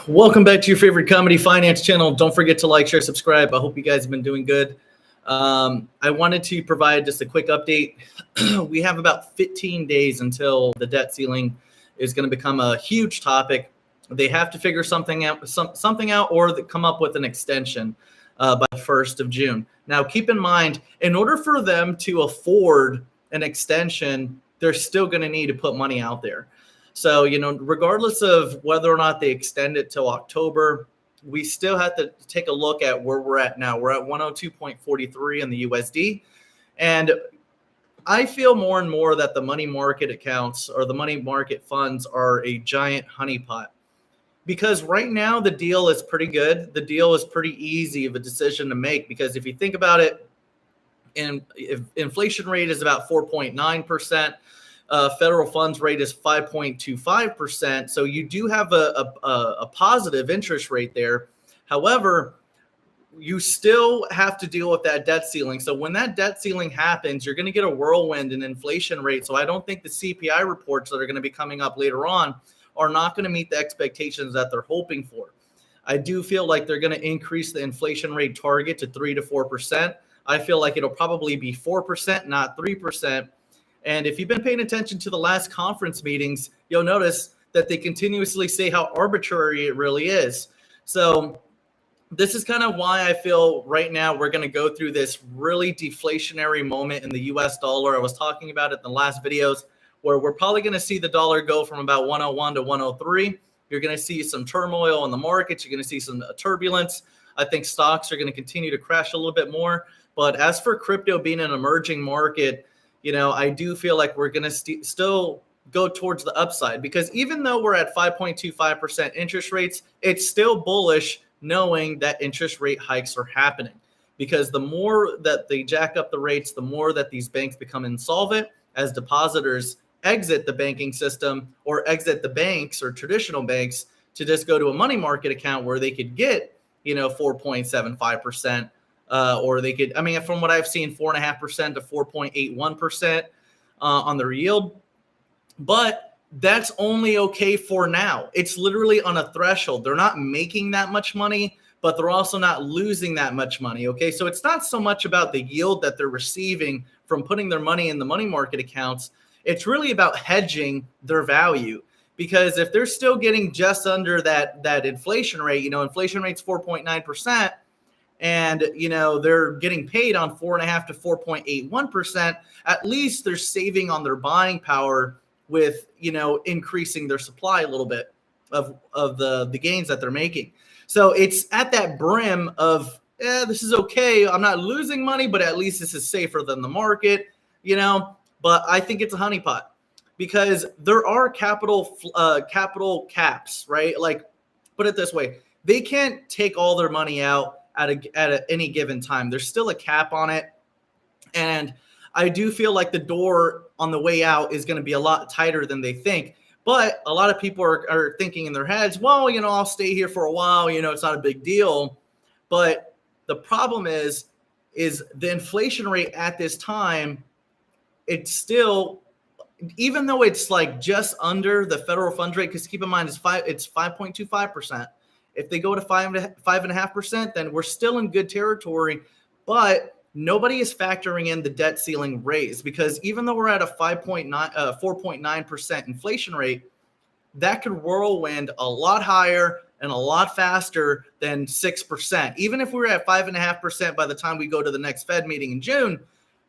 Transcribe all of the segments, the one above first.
Welcome back to your favorite comedy finance channel. Don't forget to like, share, subscribe. I hope you guys have been doing good. I wanted to provide just a quick update. We have about 15 days until the debt ceiling is going to become a huge topic. They have to figure something out, or come up with an extension by the 1st of June. Now, keep in mind, in order for them to afford an extension, they're still going to need to put money out there. So, regardless of whether or not they extend it till October, we still have to take a look at where we're at now. We're at 102.43 in the USD. And I feel more and more that the money market accounts or the money market funds are a giant honeypot. Because right now the deal is pretty good. The deal is pretty easy of a decision to make, because if you think about it, and if inflation rate is about 4.9%, federal funds rate is 5.25%. So you do have a positive interest rate there. However, you still have to deal with that debt ceiling. So when that debt ceiling happens, you're going to get a whirlwind in inflation rate. So I don't think the CPI reports that are going to be coming up later on are not going to meet the expectations that they're hoping for. I do feel like they're going to increase the inflation rate target to 3 to 4%. I feel like it'll probably be 4%, not 3%. And if you've been paying attention to the last conference meetings, you'll notice that they continuously say how arbitrary it really is. So this is kind of why I feel right now we're going to go through this really deflationary moment in the US dollar. I was talking about it in the last videos, where we're probably going to see the dollar go from about 101 to 103. You're going to see some turmoil in the markets. You're going to see some turbulence. I think stocks are going to continue to crash a little bit more. But as for crypto being an emerging market, I do feel like we're going to still go towards the upside, because even though we're at 5.25% interest rates, it's still bullish knowing that interest rate hikes are happening. Because the more that they jack up the rates, the more that these banks become insolvent as depositors exit the banking system or exit the banks or traditional banks to just go to a money market account where they could get, 4.75%. Or they could, from what I've seen, 4.5% to 4.81% on their yield. But that's only okay for now. It's literally on a threshold. They're not making that much money, but they're also not losing that much money. Okay, so it's not so much about the yield that they're receiving from putting their money in the money market accounts. It's really about hedging their value. Because if they're still getting just under that inflation rate, inflation rate's 4.9%. And, they're getting paid on 4.5 to 4.81%, at least they're saving on their buying power with, increasing their supply a little bit of the gains that they're making. So it's at that brim of, this is okay. I'm not losing money, but at least this is safer than the market, But I think it's a honeypot, because there are capital caps, right? Like, put it this way. They can't take all their money out at any given time. There's still a cap on it. And I do feel like the door on the way out is going to be a lot tighter than they think. But a lot of people are thinking in their heads, well, I'll stay here for a while. It's not a big deal. But the problem is the inflation rate at this time, it's still, even though it's like just under the federal funds rate, because keep in mind, it's 5.25%. If they go to 5.5%, then we're still in good territory. But nobody is factoring in the debt ceiling raise, because even though we're at a 4.9% inflation rate, that could whirlwind a lot higher and a lot faster than 6%. Even if we were at 5.5% by the time we go to the next Fed meeting in June,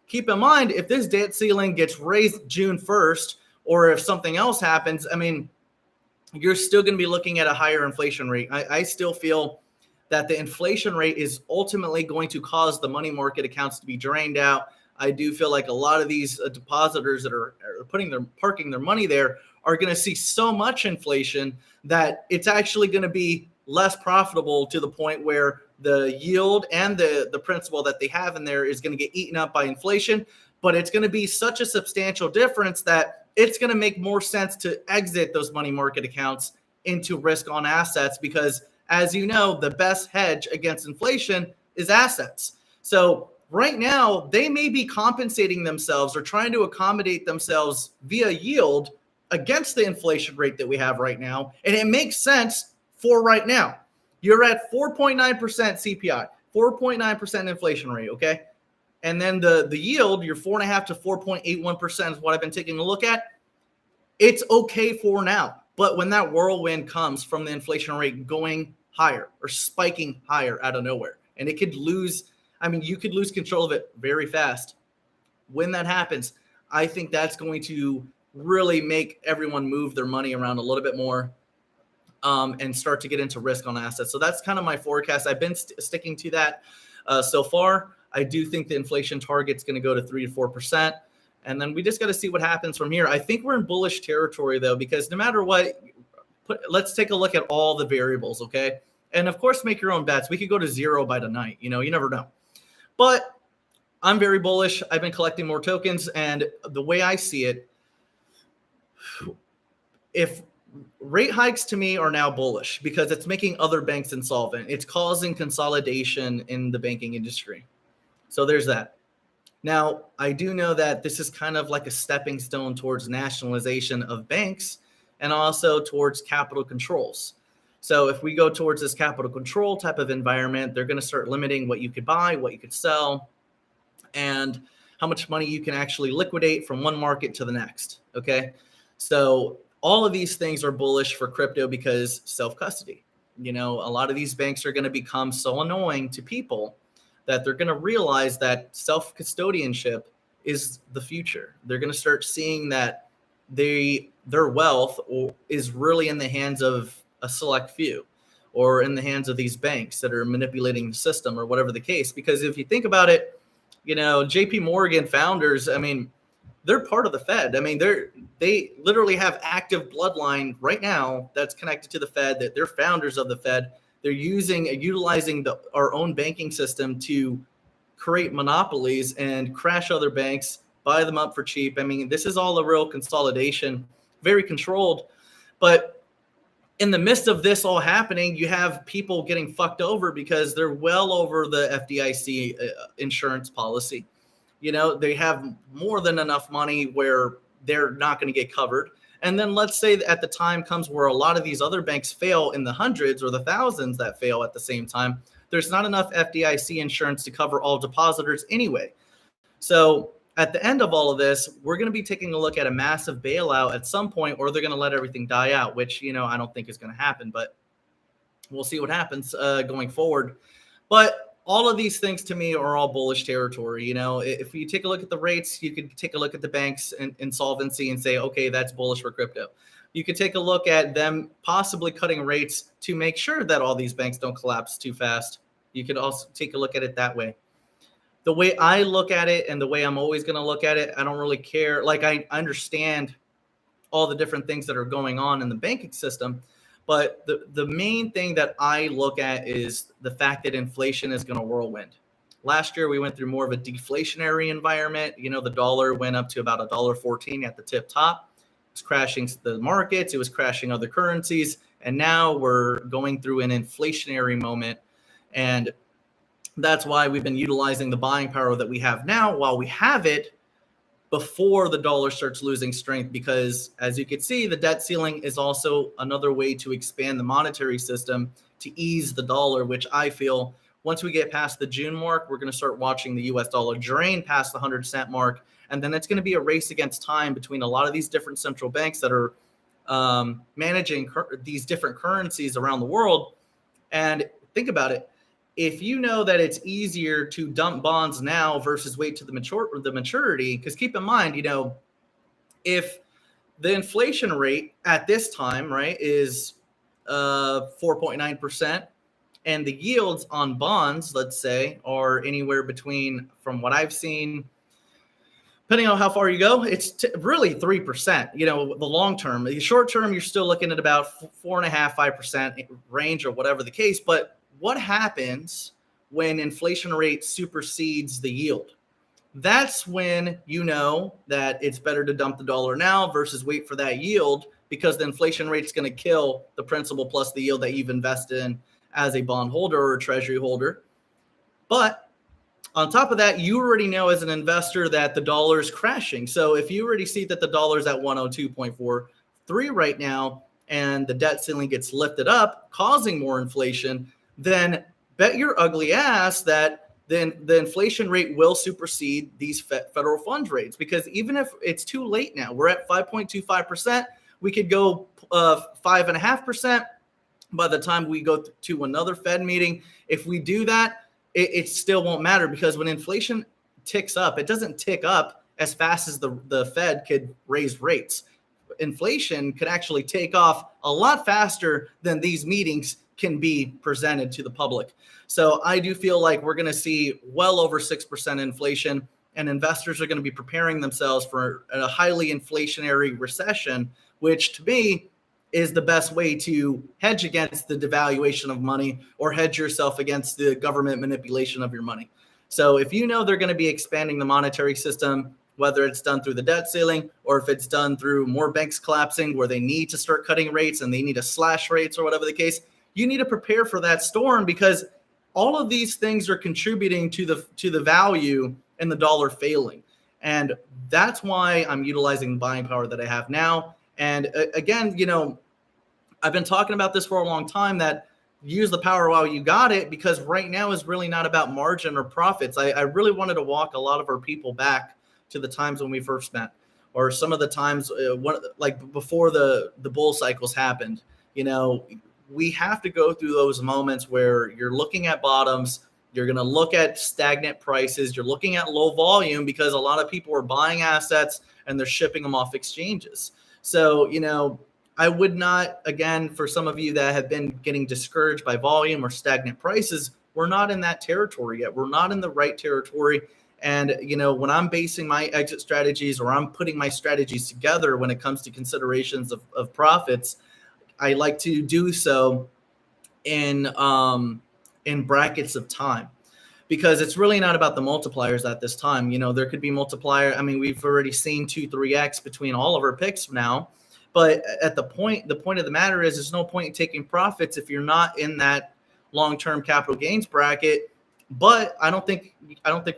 keep in mind, if this debt ceiling gets raised June 1st, or if something else happens, you're still going to be looking at a higher inflation rate. I still feel that the inflation rate is ultimately going to cause the money market accounts to be drained out. I do feel like a lot of these depositors that are parking their money there are going to see so much inflation that it's actually going to be less profitable, to the point where the yield and the principal that they have in there is going to get eaten up by inflation. But it's going to be such a substantial difference that it's going to make more sense to exit those money market accounts into risk on assets, because, as you know, the best hedge against inflation is assets. So right now, they may be compensating themselves or trying to accommodate themselves via yield against the inflation rate that we have right now. And it makes sense for right now. You're at 4.9% CPI, 4.9% inflation rate, okay? And then the yield, your 4.5 to 4.81% is what I've been taking a look at. It's okay for now. But when that whirlwind comes from the inflation rate going higher or spiking higher out of nowhere, and it could lose, I mean, you could lose control of it very fast. When that happens, I think that's going to really make everyone move their money around a little bit more and start to get into risk on assets. So that's kind of my forecast. I've been sticking to that so far. I do think the inflation target's going to go to 3 to 4%. And then we just got to see what happens from here. I think we're in bullish territory, though, because no matter what, let's take a look at all the variables, okay? And, of course, make your own bets. We could go to 0 by tonight. You know, you never know. But I'm very bullish. I've been collecting more tokens. And the way I see it, if rate hikes to me are now bullish because it's making other banks insolvent. It's causing consolidation in the banking industry. So there's that. Now, I do know that this is kind of like a stepping stone towards nationalization of banks and also towards capital controls. So if we go towards this capital control type of environment, they're going to start limiting what you could buy, what you could sell, and how much money you can actually liquidate from one market to the next. Okay. So all of these things are bullish for crypto because self-custody. You know, a lot of these banks are going to become so annoying to people that they're going to realize that self-custodianship is the future. They're going to start seeing that their wealth is really in the hands of a select few or in the hands of these banks that are manipulating the system or whatever the case. Because if you think about it, you know, JP Morgan founders, I mean, they're part of the Fed. I mean, they literally have active bloodline right now that's connected to the Fed, that they're founders of the Fed. They're utilizing our own banking system to create monopolies and crash other banks, buy them up for cheap. I mean, this is all a real consolidation, very controlled. But in the midst of this all happening, you have people getting fucked over because they're well over the FDIC insurance policy. You know, they have more than enough money where they're not going to get covered. And then let's say that at the time comes where a lot of these other banks fail in the hundreds or the thousands that fail at the same time. There's not enough FDIC insurance to cover all depositors anyway. So at the end of all of this, we're going to be taking a look at a massive bailout at some point, or they're going to let everything die out, which, you know, I don't think is going to happen, but we'll see what happens going forward. But all of these things to me are all bullish territory. You know, if you take a look at the rates, you could take a look at the banks and insolvency and say, okay, that's bullish for crypto. You could take a look at them possibly cutting rates to make sure that all these banks don't collapse too fast. You could also take a look at it that way. The way I look at it and the way I'm always going to look at it, I don't really care. Like, I understand all the different things that are going on in the banking system. But the main thing that I look at is the fact that inflation is going to whirlwind. Last year, we went through more of a deflationary environment. You know, the dollar went up to about $1.14 at the tip top. It was crashing the markets. It was crashing other currencies. And now we're going through an inflationary moment. And that's why we've been utilizing the buying power that we have now while we have it before the dollar starts losing strength, because as you can see, the debt ceiling is also another way to expand the monetary system to ease the dollar, which I feel once we get past the June mark, we're going to start watching the US dollar drain past the 100-cent mark. And then it's going to be a race against time between a lot of these different central banks that are managing these different currencies around the world. And think about it. If you know that it's easier to dump bonds now versus wait to the maturity, because keep in mind, you know, if the inflation rate at this time, right, is 4.9%, and the yields on bonds, let's say, are anywhere between, from what I've seen, depending on how far you go, it's really 3%, you know, the long term. The short term, you're still looking at about 4.5%, 5% range or whatever the case. But what happens when inflation rate supersedes the yield? That's when you know that it's better to dump the dollar now versus wait for that yield, because the inflation rate is going to kill the principal plus the yield that you've invested in as a bond holder or a treasury holder. But on top of that, you already know as an investor that the dollar is crashing. So if you already see that the dollar is at 102.43 right now, and the debt ceiling gets lifted up, causing more inflation, then bet your ugly ass that then the inflation rate will supersede these federal funds rates. Because even if it's too late now, we're at 5.25%, we could go 5.5% by the time we go to another Fed meeting. If we do that, it still won't matter, because when inflation ticks up, it doesn't tick up as fast as the Fed could raise rates. Inflation could actually take off a lot faster than these meetings can be presented to the public. So I do feel like we're going to see well over 6% inflation, and investors are going to be preparing themselves for a highly inflationary recession, which to me is the best way to hedge against the devaluation of money, or hedge yourself against the government manipulation of your money. So if you know they're going to be expanding the monetary system, whether it's done through the debt ceiling or if it's done through more banks collapsing where they need to start cutting rates and they need to slash rates or whatever the case, you need to prepare for that storm, because all of these things are contributing to the value in the dollar failing. And that's why I'm utilizing the buying power that I have now. And again, I've been talking about this for a long time, that use the power while you got it, because right now is really not about margin or profits. I really wanted to walk a lot of our people back to the times when we first met, or some of the times like before the bull cycles happened. We have to go through those moments where you're looking at bottoms, you're going to look at stagnant prices, you're looking at low volume, because a lot of people are buying assets and they're shipping them off exchanges. So, I would not, again, for some of you that have been getting discouraged by volume or stagnant prices, we're not in that territory yet. We're not in the right territory. And, when I'm basing my exit strategies, or I'm putting my strategies together when it comes to considerations of profits, I like to do so in brackets of time, because it's really not about the multipliers at this time. There could be multiplier. I mean, we've already seen 2-3x between all of our picks now. But at the point of the matter is, there's no point in taking profits if you're not in that long-term capital gains bracket. But I don't think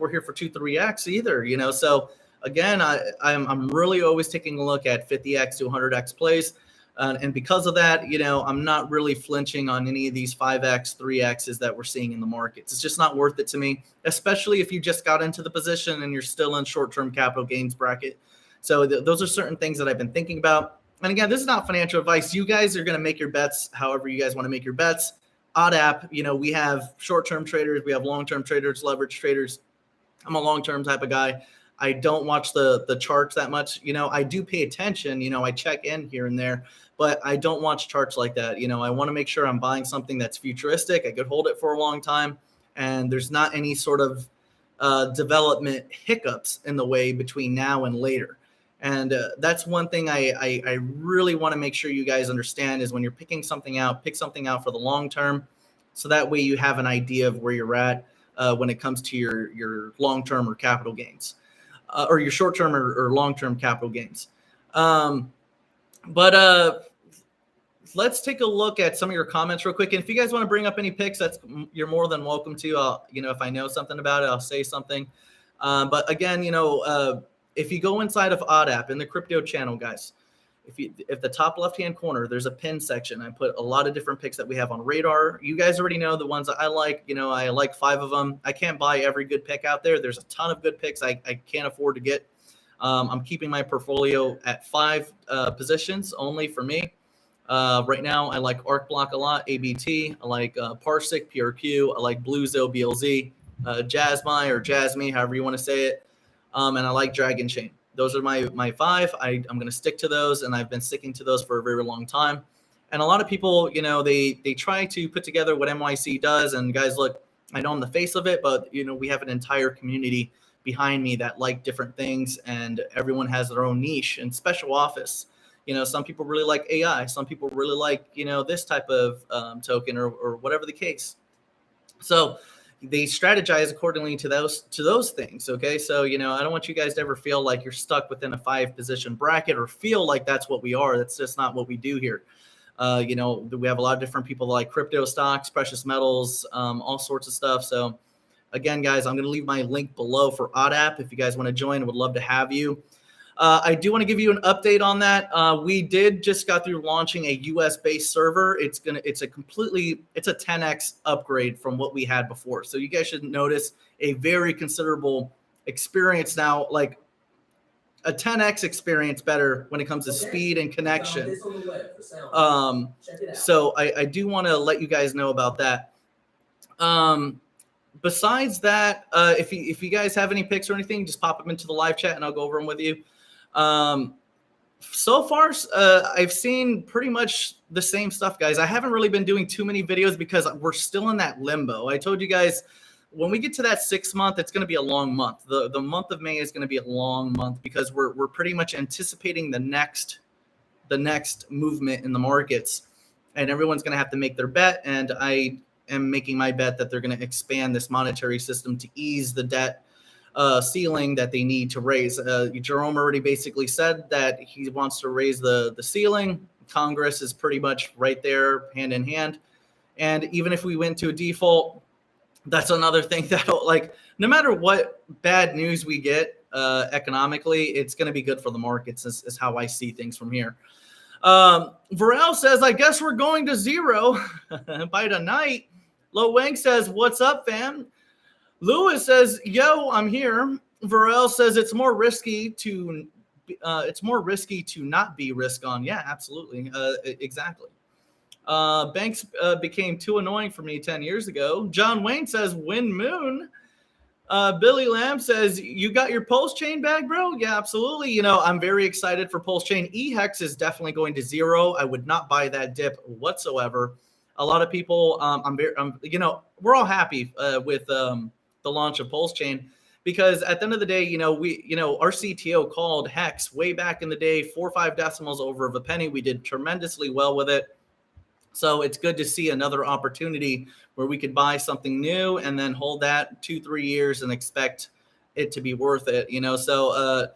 we're here for 2-3x either. So again, I'm really always taking a look at 50x to 100x plays. And because of that, I'm not really flinching on any of these 5x, 3x's that we're seeing in the markets. It's just not worth it to me, especially if you just got into the position and you're still in short-term capital gains bracket. So those are certain things that I've been thinking about. And again, this is not financial advice. You guys are going to make your bets however you guys want to make your bets. OddApp, we have short-term traders, we have long-term traders, leverage traders. I'm a long-term type of guy. I don't watch the charts that much. I do pay attention. I check in here and there, but I don't watch charts like that. I want to make sure I'm buying something that's futuristic. I could hold it for a long time, and there's not any sort of development hiccups in the way between now and later. And that's one thing I really want to make sure you guys understand, is when you're picking something out, pick something out for the long term, so that way you have an idea of where you're at when it comes to your long-term or capital gains, or your short-term or long-term capital gains. But let's take a look at some of your comments real quick. And if you guys want to bring up any picks, you're more than welcome to. If I know something about it, I'll say something. But again, if you go inside of OddApp in the crypto channel, guys, if the top left-hand corner, there's a pin section. I put a lot of different picks that we have on radar. You guys already know the ones that I like. I like 5 of them. I can't buy every good pick out there. There's a ton of good picks I can't afford to get. I'm keeping my portfolio at 5 positions only for me. Right now, I like ArcBlock a lot, ABT. I like Parsec, PRQ. I like Bluezo, BLZ, Jasmy or Jasmy, however you want to say it. And I like Dragon Chain. Those are my 5. I'm going to stick to those, and I've been sticking to those for a very long time. And a lot of people, they try to put together what NYC does. And guys, look, I know I'm the face of it, but we have an entire community behind me that like different things, and everyone has their own niche and special office. Some people really like AI. Some people really like, this type of token or whatever the case. So they strategize accordingly to those things. Okay. So, I don't want you guys to ever feel like you're stuck within a 5-position bracket or feel like that's what we are. That's just not what we do here. We have a lot of different people like crypto stocks, precious metals, all sorts of stuff. So again, guys, I'm going to leave my link below for OddApp. If you guys want to join, I would love to have you. I do want to give you an update on that. We did just got through launching a US based server. It's a 10x upgrade from what we had before. So you guys should notice a very considerable experience now, like a 10x experience better when it comes to speed and connection. So I do want to let you guys know about that. Besides that, if you guys have any picks or anything, just pop them into the live chat and I'll go over them with you. So far, I've seen pretty much the same stuff, guys. I haven't really been doing too many videos because we're still in that limbo. I told you guys, when we get to that 6 month, it's going to be a long month. The month of May is going to be a long month because we're pretty much anticipating the next movement in the markets, and everyone's going to have to make their bet. And I am making my bet that they're going to expand this monetary system to ease the debt ceiling that they need to raise. Jerome already basically said that he wants to raise the ceiling. Congress is pretty much right there, hand in hand. And even if we went to a default, that's another thing that, like, no matter what bad news we get economically, it's going to be good for the markets, is how I see things from here. Varel says, I guess we're going to zero by tonight. Lo Wang says, what's up, fam? Lewis says, yo, I'm here. Varel says it's more risky to not be risk on. Yeah, absolutely. Exactly. Banks became too annoying for me 10 years ago. John Wayne says, win moon. Billy Lamb says, you got your pulse chain bag, bro? Yeah, absolutely. You know, I'm very excited for pulse chain. EHEX is definitely going to zero. I would not buy that dip whatsoever. A lot of people, we're all happy with the launch of pulse chain, because at the end of the day, our CTO called Hex way back in the day, 4 or 5 decimals over of a penny. We did tremendously well with it. So it's good to see another opportunity where we could buy something new and then hold that 2-3 years and expect it to be worth it. So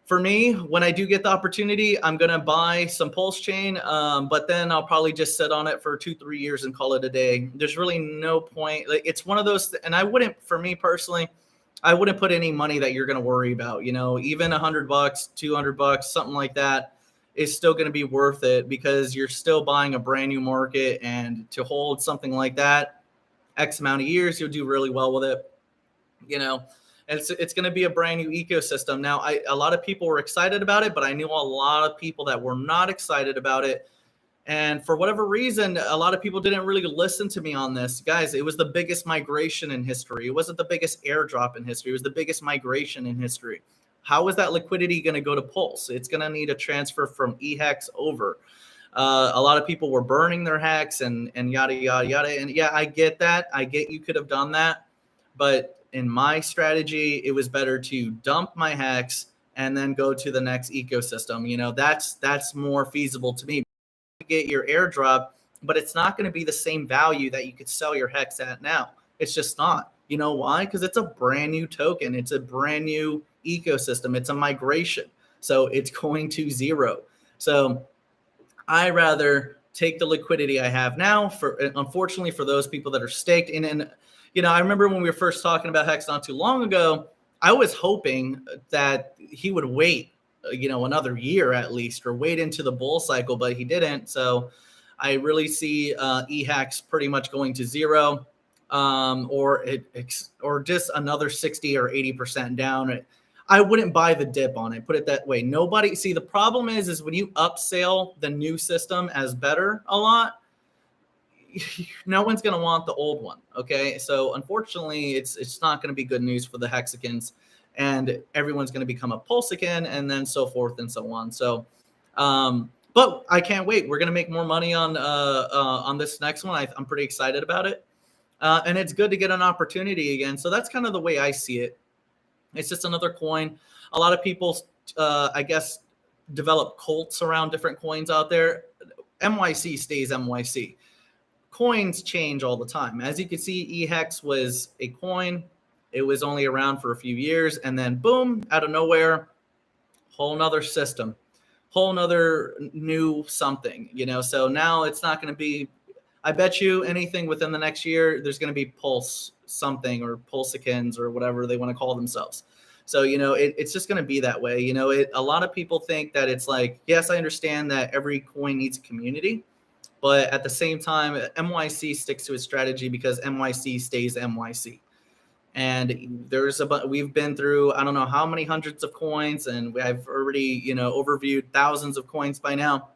for me, when I do get the opportunity, I'm going to buy some pulse chain, but then I'll probably just sit on it for 2-3 years and call it a day. There's really no point. Like, it's one of those, and I wouldn't, for me personally, I wouldn't put any money that you're going to worry about, even $100, $200, something like that is still going to be worth it, because you're still buying a brand new market, and to hold something like that X amount of years, you'll do really well with it. And it's going to be a brand new ecosystem. Now, a lot of people were excited about it, but I knew a lot of people that were not excited about it. And for whatever reason, a lot of people didn't really listen to me on this. Guys, it was the biggest migration in history. It wasn't the biggest airdrop in history. It was the biggest migration in history. How is that liquidity going to go to Pulse? It's going to need a transfer from EHEX over. A lot of people were burning their hex and yada, yada, yada. And yeah, I get that. I get you could have done that. But in my strategy, it was better to dump my hex and then go to the next ecosystem. That's more feasible to me. You get your airdrop, but it's not going to be the same value that you could sell your hex at now. It's just not. You know why? Because it's a brand new token. It's a brand new ecosystem. It's a migration. So it's going to zero. So I rather take the liquidity I have now, unfortunately, for those people that are staked in. And I remember when we were first talking about Hex not too long ago, I was hoping that he would wait, another year at least, or wait into the bull cycle, but he didn't. So I really see EHEX pretty much going to zero, or just another 60 or 80% down. I wouldn't buy the dip on it, put it that way. The problem is when you upsell the new system as better a lot, no one's going to want the old one. Okay. So unfortunately, it's not going to be good news for the Hexicans, and everyone's going to become a Pulsican, and then so forth and so on. So, but I can't wait. We're going to make more money on this next one. I'm pretty excited about it. And it's good to get an opportunity again. So that's kind of the way I see it. It's just another coin. A lot of people, I guess, develop cults around different coins out there. NYC stays NYC. Coins change all the time. As you can see, EHEX was a coin. It was only around for a few years, and then boom, out of nowhere, whole nother system, whole nother new something, So now it's not going to be, I bet you anything within the next year, there's going to be Pulse something, or Pulsicans, or whatever they want to call themselves. So, it's just going to be that way. A lot of people think that it's like, yes, I understand that every coin needs a community, but at the same time, MYC sticks to its strategy because NYC stays NYC. And we've been through, I don't know how many hundreds of coins, and I've already, overviewed thousands of coins by now.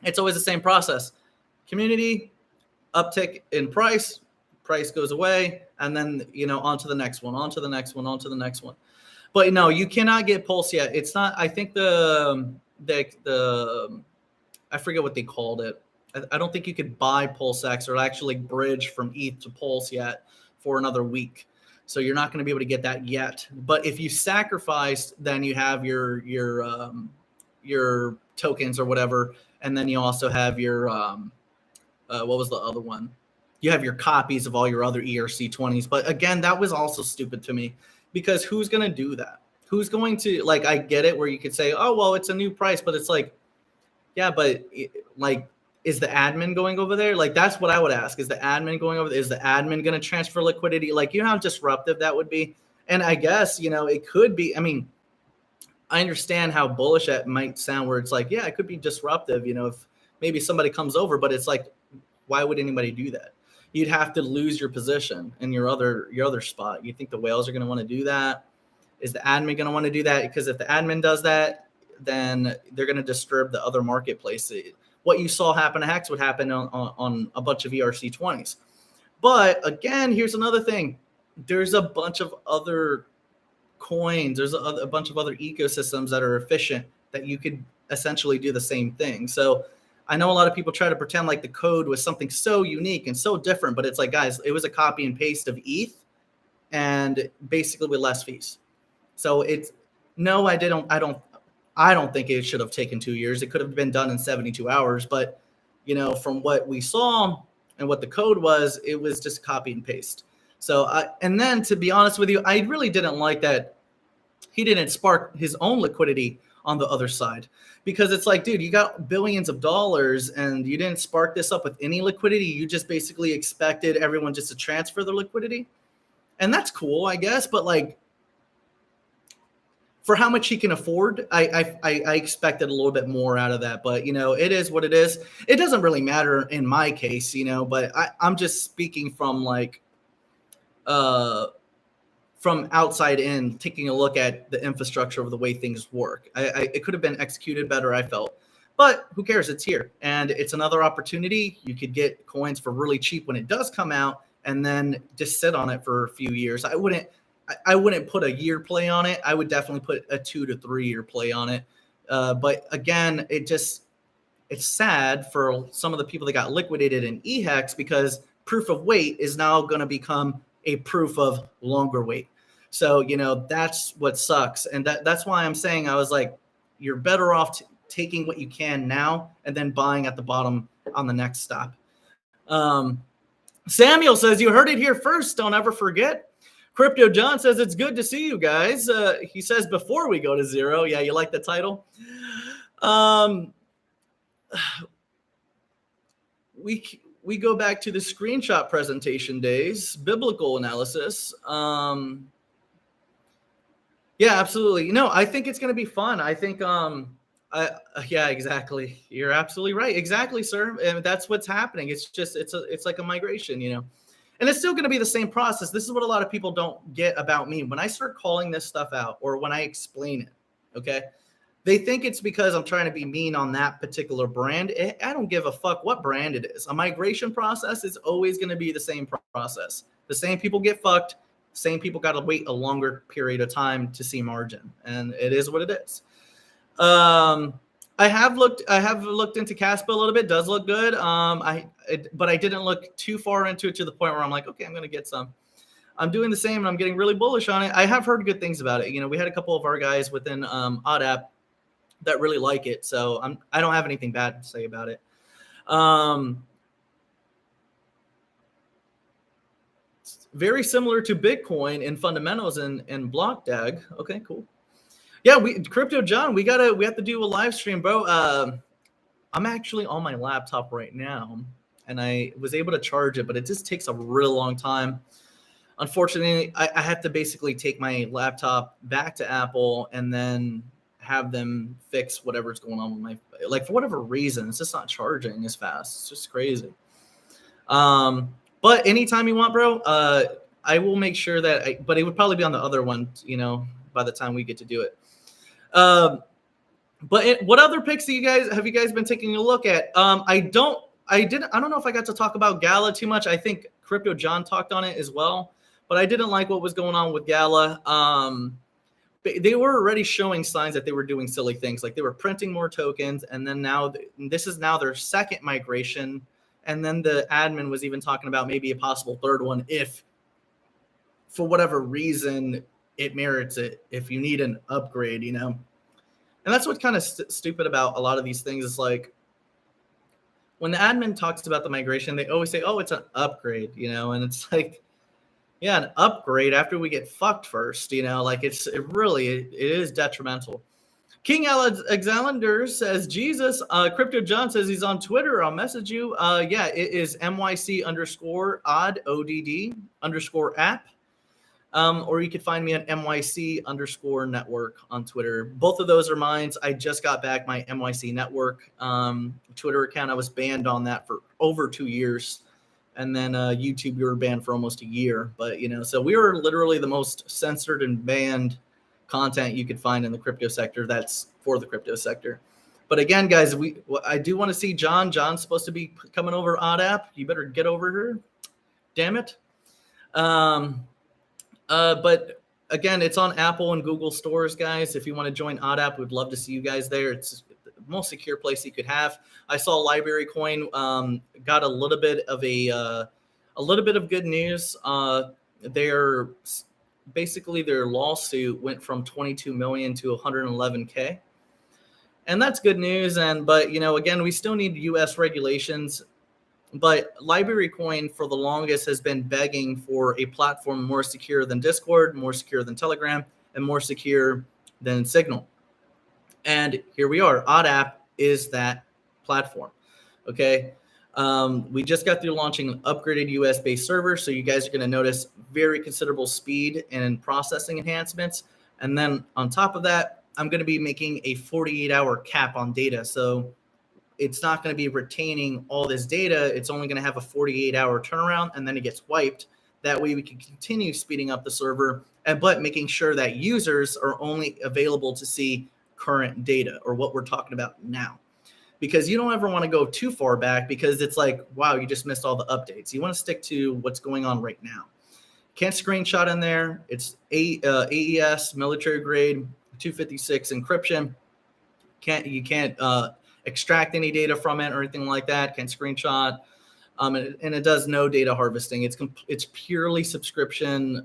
It's always the same process. Community, uptick in price goes away, and then, on to the next one, on to the next one, on to the next one. But no, you cannot get Pulse yet. It's not, I think the I forget what they called it. I don't think you could buy PulseX or actually bridge from ETH to Pulse yet for another week. So you're not going to be able to get that yet. But if you sacrificed, then you have your tokens or whatever, and then you also have your what was the other one? You have your copies of all your other ERC20s. But again, that was also stupid to me, because who's going to do that? Who's going to, like, I get it where you could say, oh, well, it's a new price, but it's like, yeah, but like, is the admin going over there? Like, that's what I would ask. Is the admin going over there? Is the admin going to transfer liquidity? Like, how disruptive that would be. And I guess, it could be, I mean, I understand how bullish that might sound, where it's like, yeah, it could be disruptive, if maybe somebody comes over, but it's like, why would anybody do that? You'd have to lose your position in your other spot. You think the whales are going to want to do that? Is the admin going to want to do that? Because if the admin does that, then they're going to disturb the other marketplace. What you saw happen to Hex would happen on a bunch of ERC20s. But again, here's another thing. There's a bunch of other coins. There's a bunch of other ecosystems that are efficient that you could essentially do the same thing. So I know a lot of people try to pretend like the code was something so unique and so different, but it's like, guys, it was a copy and paste of ETH and basically with less fees. So it's, no, I don't think it should have taken 2 years. It could have been done in 72 hours. But, from what we saw and what the code was, it was just copy and paste. So, and then to be honest with you, I really didn't like that he didn't spark his own liquidity on the other side, because it's like, dude, you got billions of dollars and you didn't spark this up with any liquidity. You just basically expected everyone just to transfer the liquidity. And that's cool, I guess. But like, for how much he can afford, I expected a little bit more out of that. But, it is what it is. It doesn't really matter in my case, but I'm just speaking from like, from outside in, taking a look at the infrastructure of the way things work. It could have been executed better, I felt. But who cares? It's here. And it's another opportunity. You could get coins for really cheap when it does come out, and then just sit on it for a few years. I wouldn't put a year play on it. I would definitely put a 2 to 3 year play on it. But again, it's sad for some of the people that got liquidated in EHEX, because proof of weight is now going to become a proof of longer weight. So, that's what sucks. And that's why I'm saying, I was like, you're better off taking what you can now and then buying at the bottom on the next stop. Samuel says, you heard it here first. Don't ever forget. Crypto John says, it's good to see you guys. He says, before we go to zero. Yeah, you like the title? We go back to the screenshot presentation days, biblical analysis. Yeah, absolutely. I think it's going to be fun. I think, yeah, exactly. You're absolutely right. Exactly, sir. And that's what's happening. It's just, it's like a migration, and it's still going to be the same process. This is what a lot of people don't get about me. When I start calling this stuff out, or when I explain it, okay, they think it's because I'm trying to be mean on that particular brand. I don't give a fuck what brand it is. A migration process is always going to be the same process. The same people get fucked. Same people got to wait a longer period of time to see margin, and it is what it is. I have looked into CASHAPP a little bit. Does look good. But I didn't look too far into it to the point where I'm like, okay, I'm going to get some. I'm doing the same, and I'm getting really bullish on it. I have heard good things about it. We had a couple of our guys within OddApp that really like it, so I don't have anything bad to say about it. Very similar to Bitcoin in fundamentals and block DAG. Okay, cool. Yeah, Crypto John, we have to do a live stream, bro. I'm actually on my laptop right now, and I was able to charge it, but it just takes a real long time. unfortunately, I have to basically take my laptop back to Apple and then have them fix whatever's going on with my, like, for whatever reason, it's just not charging as fast. It's just crazy. But anytime you want, bro, I will make sure that, but it would probably be on the other one, you know, by the time we get to do it. But what other picks have you guys been taking a look at? I don't know if I got to talk about Gala too much. I think Crypto John talked on it as well, but I didn't like what was going on with Gala. They were already showing signs that they were doing silly things, like they were printing more tokens, and then now this is now their second migration, and then the admin was even talking about maybe a possible third one if, for whatever reason, it merits it. If you need an upgrade, you know, and that's what's kind of stupid about a lot of these things. Is like when the admin talks about the migration, they always say, "Oh, it's an upgrade," you know, and it's like, yeah, an upgrade after we get fucked first, you know, like it is detrimental. King Alexander says, Jesus, Crypto John says he's on Twitter. I'll message you. Yeah, it is MYC_odd, ODD _app. Or you could find me at MYC_network on Twitter. Both of those are mine. I just got back my MYC Network Twitter account. I was banned on that for over 2 years. And then YouTube, we were banned for almost a year. But, you know, so we were literally the most censored and banned content you could find in the crypto sector. That's for the crypto sector. But again, guys, I do want to see John. John's supposed to be coming over OddApp. You better get over here. Damn it. But again, it's on Apple and Google stores, guys. If you want to join OddApp, we'd love to see you guys there. It's the most secure place you could have. I saw Library Coin got a little bit of good news. Their lawsuit went from 22 million to 111K, and that's good news. But you know, again, we still need U.S. regulations. But Library Coin for the longest has been begging for a platform more secure than Discord, more secure than Telegram, and more secure than Signal. And here we are. OddApp is that platform. Okay. We just got through launching an upgraded US-based server. So you guys are going to notice very considerable speed and processing enhancements. And then on top of that, I'm going to be making a 48-hour cap on data. So it's not going to be retaining all this data. It's only going to have a 48-hour turnaround, and then it gets wiped. That way we can continue speeding up the server, but making sure that users are only available to see current data or what we're talking about now. Because you don't ever want to go too far back, because it's like, wow, you just missed all the updates. You want to stick to what's going on right now. Can't screenshot in there. It's AES, military grade, 256 encryption. You can't extract any data from it or anything like that. Can't screenshot. And it does no data harvesting. It's purely subscription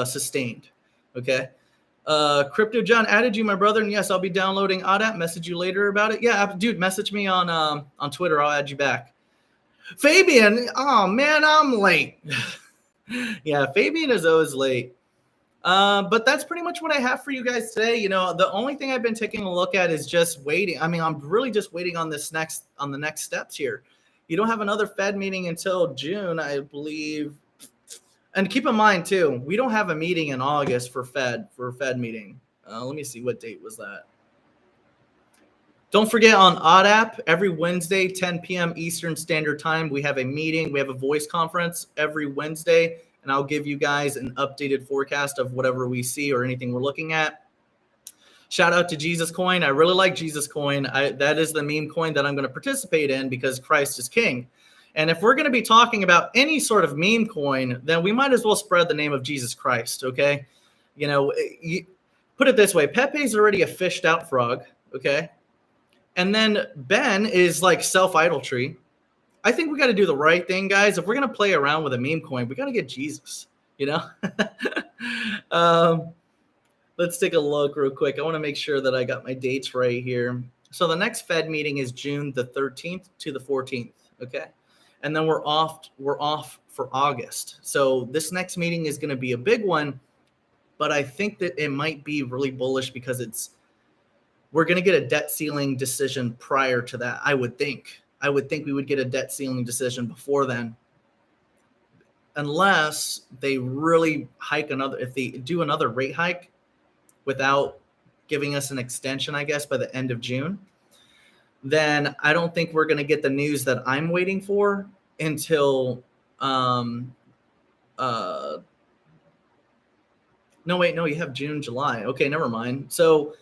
sustained. Okay. Crypto John added you, my brother, and yes, I'll be downloading OddApp. Message you later about it. Yeah, dude, message me on Twitter. I'll add you back. Fabian, oh man, I'm late. Yeah, Fabian is always late. But that's pretty much what I have for you guys today. You know, the only thing I've been taking a look at is just waiting. I mean, I'm really just waiting on the next steps here. You don't have another Fed meeting until June, I believe. And keep in mind too, we don't have a meeting in August for a Fed meeting. Let me see, what date was that? Don't forget, on OddApp, every Wednesday, 10 p.m. Eastern Standard Time, we have a meeting. We have a voice conference every Wednesday, and I'll give you guys an updated forecast of whatever we see or anything we're looking at. Shout out to Jesus Coin. I really like Jesus Coin. That is the meme coin that I'm going to participate in because Christ is King. And if we're going to be talking about any sort of meme coin, then we might as well spread the name of Jesus Christ, okay? You know, put it this way. Pepe's already a fished out frog, okay? And then Ben is like self-idolatry. I think we got to do the right thing, guys. If we're going to play around with a meme coin, we got to get Jesus, you know? Let's take a look real quick. I want to make sure that I got my dates right here. So the next Fed meeting is June the 13th to the 14th, okay? And then we're off for August. So this next meeting is going to be a big one, but I think that it might be really bullish because we're going to get a debt ceiling decision prior to that. I would think we would get a debt ceiling decision before then. unless they really hike another, if they do another rate hike without giving us an extension, I guess, by the end of June, then I don't think we're going to get the news that I'm waiting for until, no, wait, no, you have June, July. Okay, never mind. So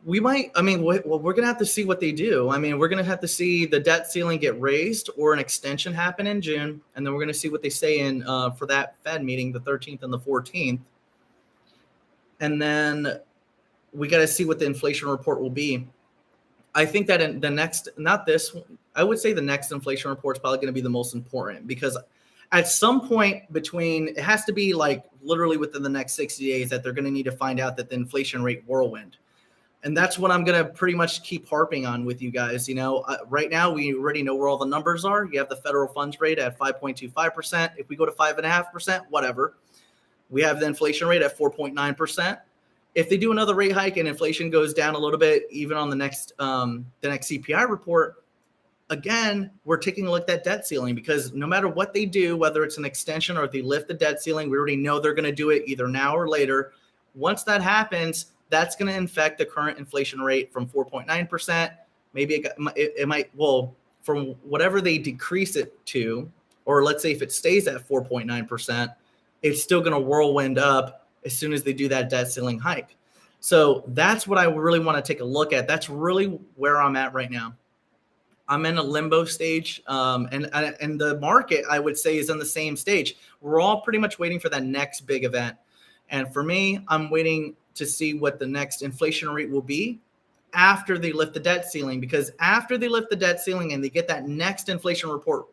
we might, I mean, we're going to have to see what they do. I mean, we're going to have to see the debt ceiling get raised or an extension happen in June. And then we're going to see what they say in for that Fed meeting, the 13th and the 14th. And then we got to see what the inflation report will be. I think that in the next, not this, I would say the next inflation report is probably going to be the most important, because at some point between, it has to be like literally within the next 60 days that they're going to need to find out that the inflation rate whirlwind. And that's what I'm going to pretty much keep harping on with you guys. You know, right now we already know where all the numbers are. You have the federal funds rate at 5.25%. If we go to 5.5%, whatever. We have the inflation rate at 4.9%. If they do another rate hike and inflation goes down a little bit, even on the next CPI report, again, we're taking a look at that debt ceiling, because no matter what they do, whether it's an extension or if they lift the debt ceiling, we already know they're going to do it either now or later. Once that happens, that's going to affect the current inflation rate from 4.9%. Maybe it might, well, from whatever they decrease it to, or let's say if it stays at 4.9%, it's still going to whirlwind up as soon as they do that debt ceiling hike. So that's what I really want to take a look at. That's really where I'm at right now. I'm in a limbo stage, and the market, I would say, is in the same stage. We're all pretty much waiting for that next big event. And for me, I'm waiting to see what the next inflation rate will be after they lift the debt ceiling, because after they lift the debt ceiling and they get that next inflation report,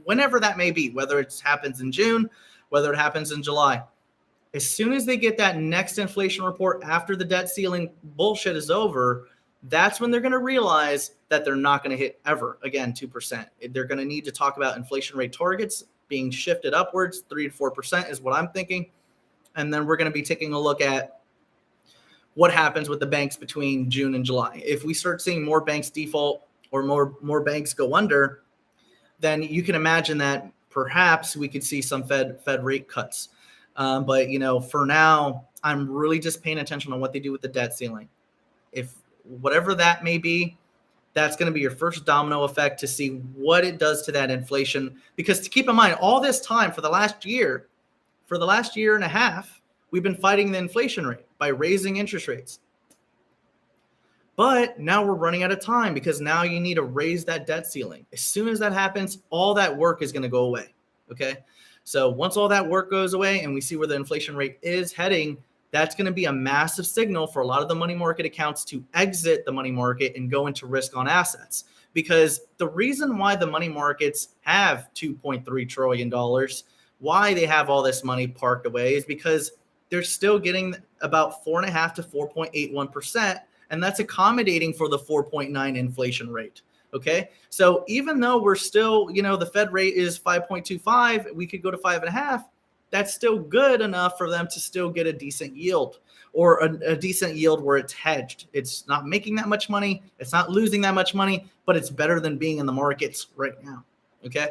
whenever that may be, whether it happens in June, whether it happens in July, as soon as they get that next inflation report after the debt ceiling bullshit is over, that's when they're going to realize that they're not going to hit ever again 2%. They're going to need to talk about inflation rate targets being shifted upwards. 3 to 4% is what I'm thinking. And then we're going to be taking a look at what happens with the banks between June and July. If we start seeing more banks default or more banks go under, then you can imagine that perhaps we could see some Fed rate cuts. But, you know, for now, I'm really just paying attention on what they do with the debt ceiling. If whatever that may be, that's going to be your first domino effect to see what it does to that inflation. Because to keep in mind, all this time for the last year and a half, we've been fighting the inflation rate by raising interest rates. But now we're running out of time, because now you need to raise that debt ceiling. As soon as that happens, all that work is going to go away. Okay. So once all that work goes away and we see where the inflation rate is heading, that's going to be a massive signal for a lot of the money market accounts to exit the money market and go into risk on assets. Because the reason why the money markets have $2.3 trillion, why they have all this money parked away, is because they're still getting about 4.5 to 4.81%. And that's accommodating for the 4.9 inflation rate. Okay. So even though we're still, you know, the Fed rate is 5.25, we could go to 5.5. That's still good enough for them to still get a decent yield, or a decent yield where it's hedged. It's not making that much money. It's not losing that much money, but it's better than being in the markets right now. Okay.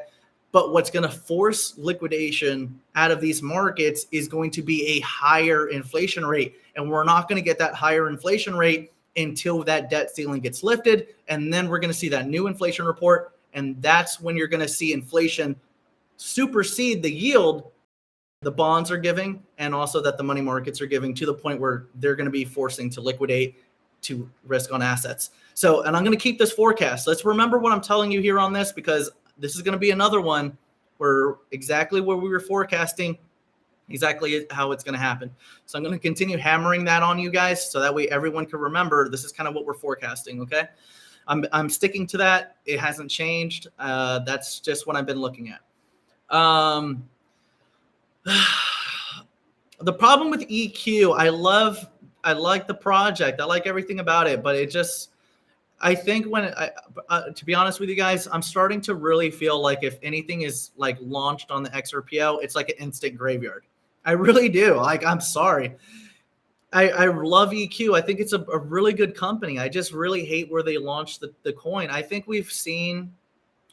But what's going to force liquidation out of these markets is going to be a higher inflation rate. And we're not going to get that higher inflation rate until that debt ceiling gets lifted. And then we're going to see that new inflation report. And that's when you're going to see inflation supersede the yield the bonds are giving, and also that the money markets are giving, to the point where they're going to be forcing to liquidate to risk on assets. So, and I'm going to keep this forecast. Let's remember what I'm telling you here on this, because this is going to be another one where exactly what we were forecasting, exactly how it's going to happen. So I'm going to continue hammering that on you guys, so that way everyone can remember this is kind of what we're forecasting. Okay. I'm sticking to that. It hasn't changed. That's just what I've been looking at. The problem with EQ, I like the project. I like everything about it, but it just, I think when to be honest with you guys, I'm starting to really feel like if anything is like launched on the XRPO, it's like an instant graveyard. I really do. Like, I'm sorry. I love EQ. I think it's a really good company. I just really hate where they launched the coin. I think we've seen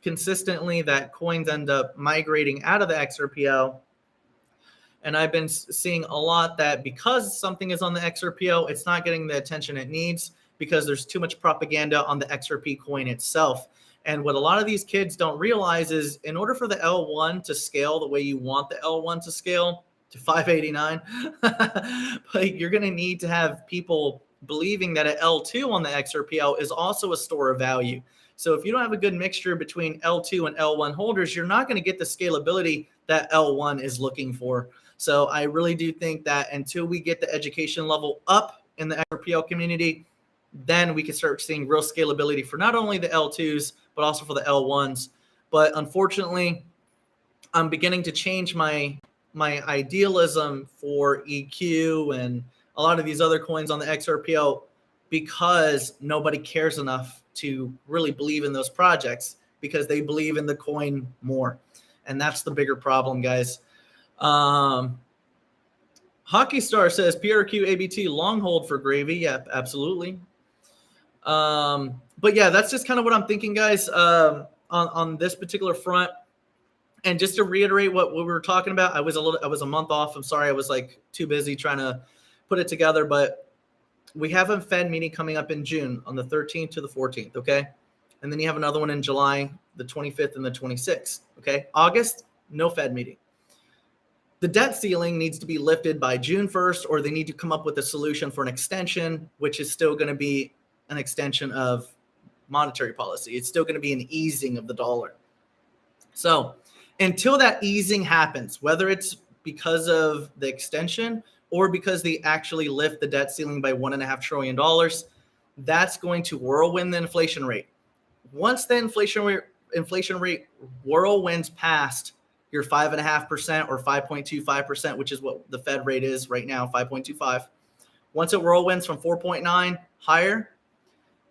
consistently that coins end up migrating out of the XRPO. And I've been seeing a lot that because something is on the XRPO, it's not getting the attention it needs because there's too much propaganda on the XRP coin itself. And what a lot of these kids don't realize is in order for the L1 to scale the way you want the L1 to scale to 589, but you're going to need to have people believing that an L2 on the XRPL is also a store of value. So if you don't have a good mixture between L2 and L1 holders, you're not going to get the scalability that L1 is looking for. So I really do think that until we get the education level up in the XRPL community, then we can start seeing real scalability for not only the L2s, but also for the L1s. But unfortunately, I'm beginning to change my idealism for EQ and a lot of these other coins on the XRPL because nobody cares enough to really believe in those projects because they believe in the coin more. And that's the bigger problem, guys. Hockey Star says PRQ ABT long hold for gravy. Yep, absolutely. But yeah, that's just kind of what I'm thinking, guys, on this particular front. And just to reiterate what we were talking about, I was a month off. I'm sorry. I was like too busy trying to put it together, but we have a Fed meeting coming up in June on the 13th to the 14th. Okay. And then you have another one in July, the 25th and the 26th. Okay. August, no Fed meeting. The debt ceiling needs to be lifted by June 1st, or they need to come up with a solution for an extension, which is still going to be an extension of monetary policy. It's still going to be an easing of the dollar. So until that easing happens, whether it's because of the extension or because they actually lift the debt ceiling by $1.5 trillion, that's going to whirlwind the inflation rate. Once the inflation rate whirlwinds past your 5.5% or 5.25%, which is what the Fed rate is right now, 5.25. Once it whirlwinds from 4.9 higher,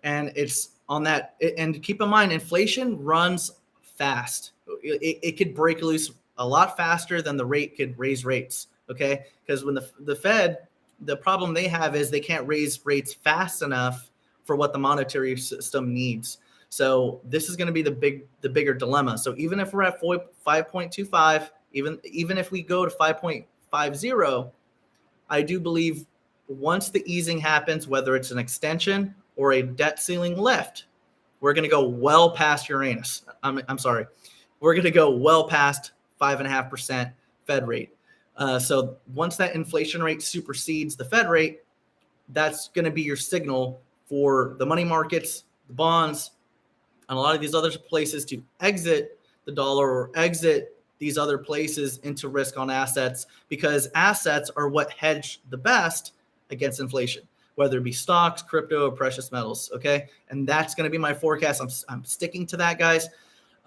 and it's on that, and keep in mind, inflation runs fast. It could break loose a lot faster than the rate could raise rates, okay? Because when the Fed, the problem they have is they can't raise rates fast enough for what the monetary system needs. So this is going to be the bigger dilemma. So even if we're at 5.25, even if we go to 5.50, I do believe once the easing happens, whether it's an extension or a debt ceiling lift, we're going to go well past Uranus. I'm sorry. We're going to go well past 5.5% Fed rate. So once that inflation rate supersedes the Fed rate, that's going to be your signal for the money markets, the bonds, and a lot of these other places to exit the dollar or exit these other places into risk on assets, because assets are what hedge the best against inflation, whether it be stocks, crypto, or precious metals. Okay. And that's going to be my forecast. I'm sticking to that, guys.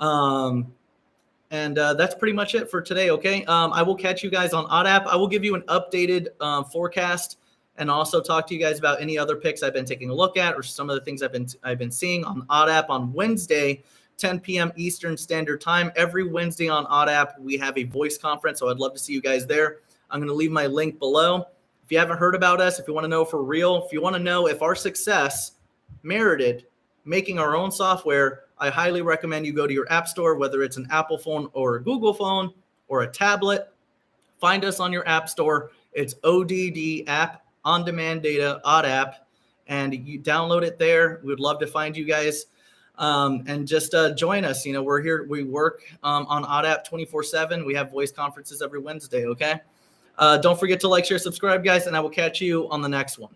And that's pretty much it for today. Okay. I will catch you guys on OddApp. I will give you an updated forecast and also talk to you guys about any other picks I've been taking a look at or some of the things I've been seeing on OddApp on Wednesday, 10 p.m. Eastern Standard Time. Every Wednesday on OddApp, we have a voice conference, so I'd love to see you guys there. I'm going to leave my link below. If you haven't heard about us, if you want to know for real, if you want to know if our success merited making our own software, I highly recommend you go to your app store, whether it's an Apple phone or a Google phone or a tablet. Find us on your app store. It's ODD app. On-demand data, OddApp, and you download it there. We would love to find you guys and just join us. You know, we're here. We work on OddApp 24/7. We have voice conferences every Wednesday, okay? Don't forget to like, share, subscribe, guys, and I will catch you on the next one.